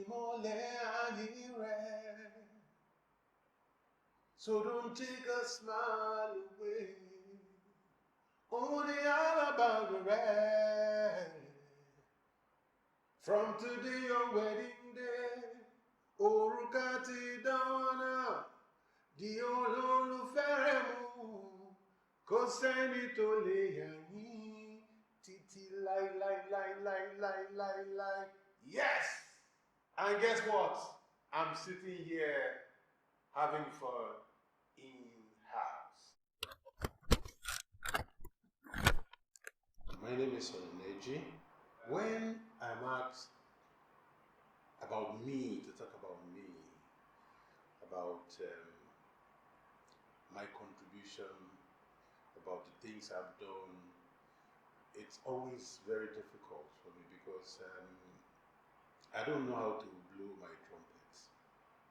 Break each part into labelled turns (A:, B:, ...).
A: Imole Anire. So don't take a smile away. Only all about the rest. From today your wedding day. Orukati Donna. Di olólùfẹ́ kò sẹ́ni tó lè yàn yín títí láí. Yes! And guess what? I'm sitting here having fun in-house. My name is Neji. When I'm asked about me, to talk about me, about my contribution, about the things I've done, it's always very difficult for me because I don't know how to blow my trumpet,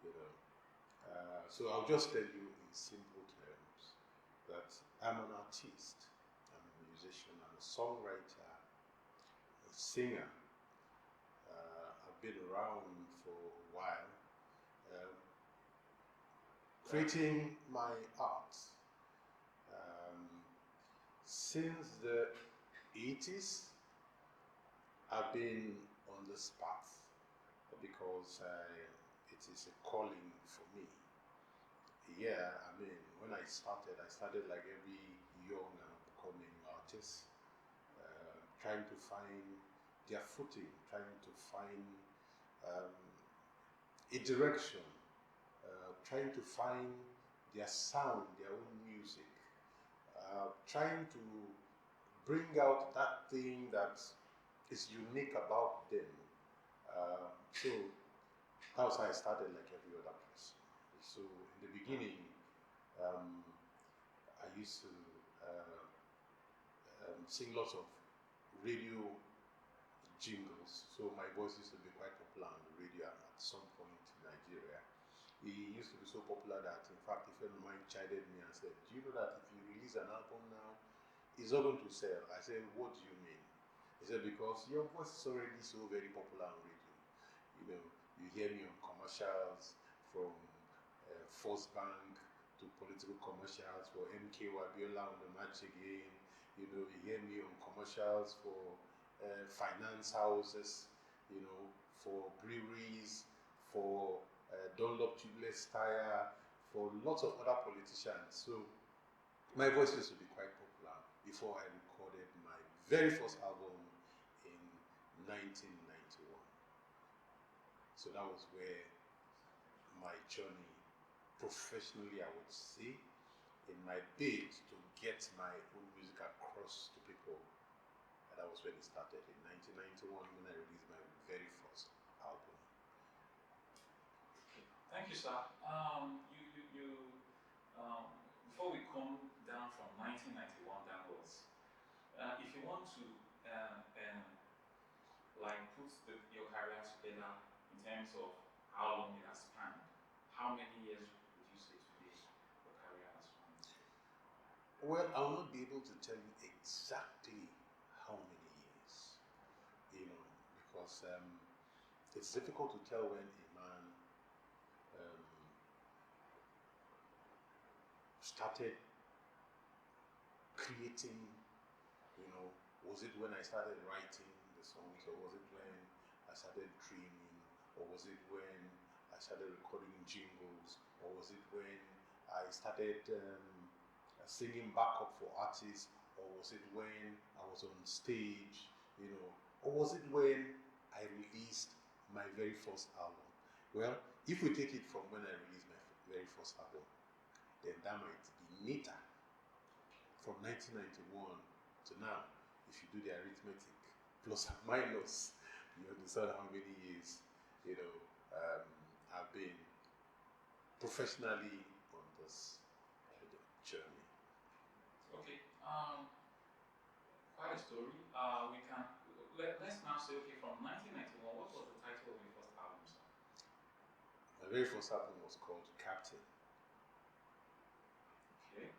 A: you know. So I'll just tell you in simple terms that I'm an artist, I'm a musician, I'm a songwriter, a singer. I've been around for a while, creating my art. Since the 80s, I've been on this path because it is a calling for me. Yeah, I mean, when I started like every young and upcoming artist, trying to find their footing, trying to find a direction, trying to find their sound, their own music, trying to bring out that thing that is unique about them. So that's how I started like every other person. So in the beginning, I used to sing lots of radio jingles. So my voice used to be quite popular on the radio at some point in Nigeria. He used to be so popular that, in fact, a friend of mine chided me and said, "Do you know that if you release an album now, it's not going to sell?" I said, "What do you mean?" He said, "Because your voice is already so very popular on radio. You know, you hear me on commercials from First Bank to political commercials for MK Abiola'S on the match again. You know, you hear me on commercials for finance houses, you know, for breweries, for Dunlop tubeless tire, for lots of other politicians." So my voice used to be quite popular before I recorded my very first album in 1991. So that was where my journey professionally, I would say, in my bid to get my own music across to people. And that was when it started in 1991 when I released my very first album.
B: Thank you, sir. Before we come down from 1991 downwards, if you want to like put your career together in terms of how long it has spanned, how many years would you say today your career has spanned?
A: Well, I will not be able to tell you exactly how many years, you know, because it's difficult to tell when a man started creating, you know, was it when I started writing the songs, or was it when I started dreaming, or was it when I started recording jingles, or was it when I started singing backup for artists, or was it when I was on stage, you know, or was it when I released my very first album? Well, if we take it from when I released my very first album, then that might be neater. From 1991 to now, if you do the arithmetic, plus and minus, you understand how many years, you know, I've been professionally on this journey.
B: Okay, quite a story. Let's now say, okay, from 1991, what was the title of your first album, sir?
A: My very first album was called Captain.
B: Okay.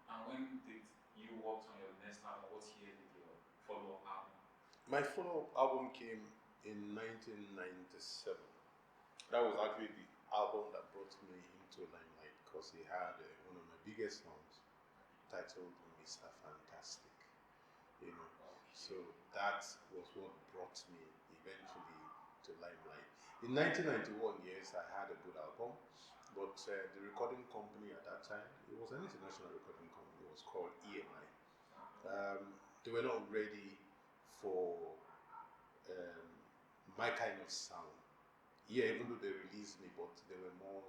B: And when did you work on your next album? What year did your follow-up album
A: My follow-up album came in 1997. That was actually the album that brought me into limelight because he had one of my biggest songs titled Mr. Fantastic. You know, so that was what brought me eventually to limelight. In 1991, yes, I had a good album, but the recording company at that time, it was an international recording company, it was called EMI. They were not ready for um, my kind of sound. Yeah, even though they released me, but they were more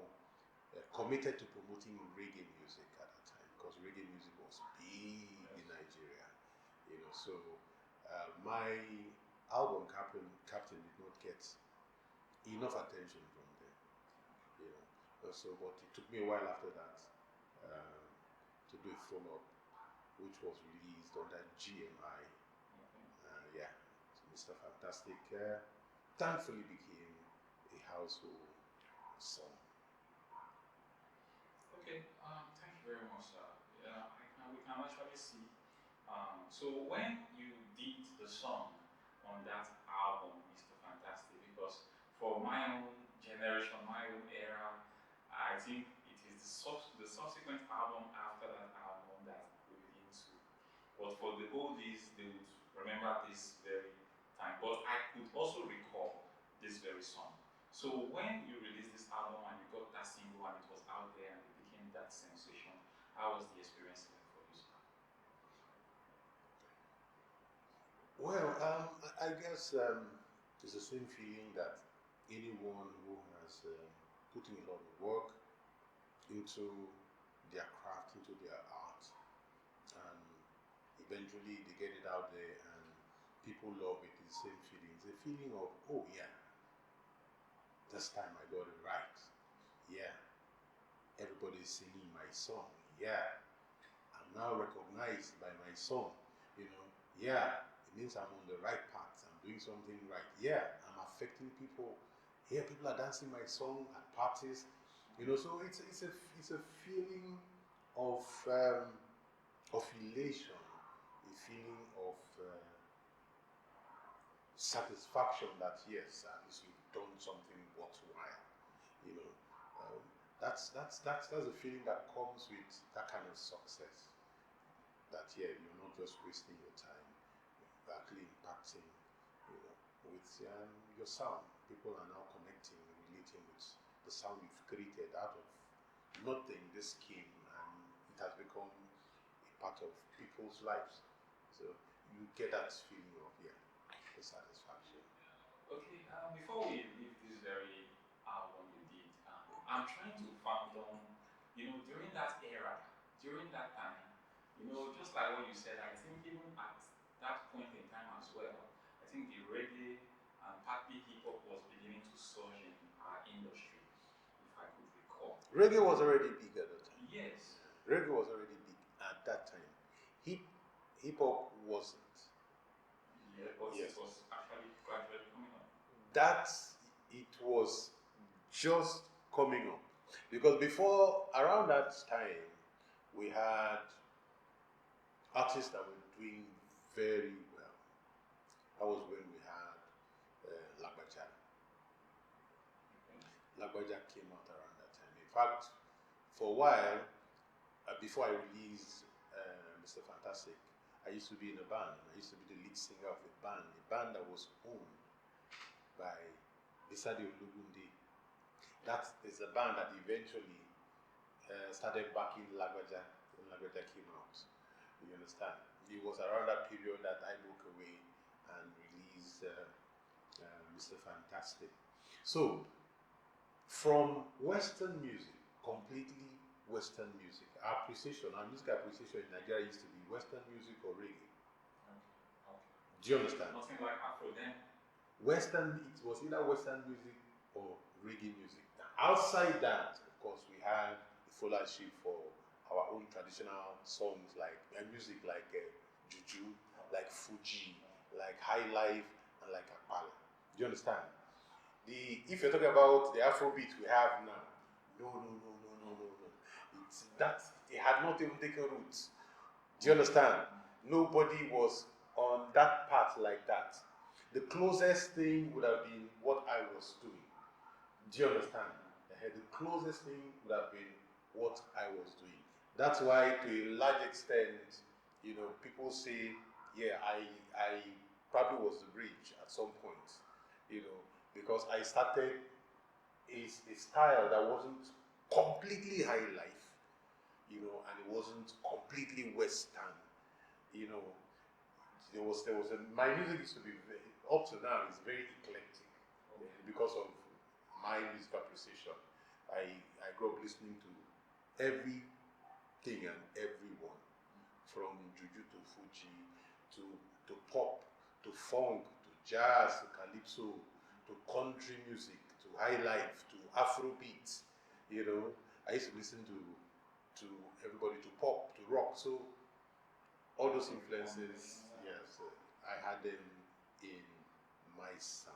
A: committed to promoting reggae music at that time because reggae music was big in Nigeria. You know, so my album Captain did not get enough attention from them. You know, so but it took me a while after that to do a follow up, which was released under GMI. Yeah, so Mr. Fantastic thankfully became a household song.
B: Okay, thank you very much, sir. Yeah, we can actually see. So when you did the song on that album, Mr. Fantastic, because for my own generation, my own era, I think it is the subsequent album after that album that we begin to. But for the oldies, they would remember this very time. But I could also recall this very song. So when you released this album and you got that single and it was out there and it became that sensation, how was the experience like for you, sir?
A: Well, I guess it's the same feeling that anyone who has put in a lot of work into their craft, into their art, and eventually they get it out there and people love it. It's the same feeling. It's a feeling of, oh yeah, this time I got it right. Yeah, everybody's singing my song. Yeah, I'm now recognized by my song. You know, yeah, it means I'm on the right path. I'm doing something right. Yeah, I'm affecting people. Yeah, people are dancing my song at parties. You know, so it's a feeling um, of elation, a feeling of satisfaction that yes, at least you've done something worthwhile. You know, um, that's a feeling that comes with that kind of success. That yeah, you're not just wasting your time, you're actually impacting, you know, with your sound. People are now connecting, relating with the sound you've created out of nothing. This came and it has become a part of people's lives. So you get that feeling of yeah, the satisfaction.
B: Okay, before we leave this very album you did, I'm trying to fathom, during that era, during that time, just like what you said, I think even at that point in time as well, I think the reggae and partly hip hop was beginning to surge in our industry, if I could recall.
A: Reggae was already big at that time.
B: Yes.
A: Reggae was already big at that time. Hip hip hop wasn't.
B: Yeah, but
A: Yes.
B: it was actually gradually coming up.
A: That it was just coming up because before around that time we had artists that were doing very well. That was when we had Lagbaja.
B: Okay.
A: Lagbaja came out around that time. In fact, for a while, before I released Mr. Fantastic, I used to be in a band. I used to be the lead singer of a band that was owned by Bisadi Olugunde. That is a band that eventually started backing Lagbaja when Lagbaja came out. You understand? It was around that period that I broke away and released Mr. Fantastic. So, from Western music, completely Western music, our music appreciation in Nigeria used to be Western music or reggae.
B: Okay.
A: Do you understand?
B: Nothing like Afro then.
A: It was either Western music or reggae music. Now, outside that, of course, we had the followership for our own traditional songs like music like Juju, like Fuji, like High Life, and like Akpala. Do you understand? If you're talking about the Afrobeat we have now, no. It's that it had not even taken roots. Do you understand? Nobody was on that path like that. the closest thing would have been what I was doing. Do you understand? The closest thing would have been what I was doing. That's why, to a large extent, people say, yeah, I probably was rich at some point, because I started a style that wasn't completely high life, and it wasn't completely Western, you know. There was my music used to be up to now is very eclectic, because of my music appreciation. I grew up listening to everything and everyone, from juju to Fuji to pop to funk to jazz to calypso to country music to high life to Afrobeat. I used to listen to everybody, to pop, to rock. So all those influences, yes, I had them in my sound.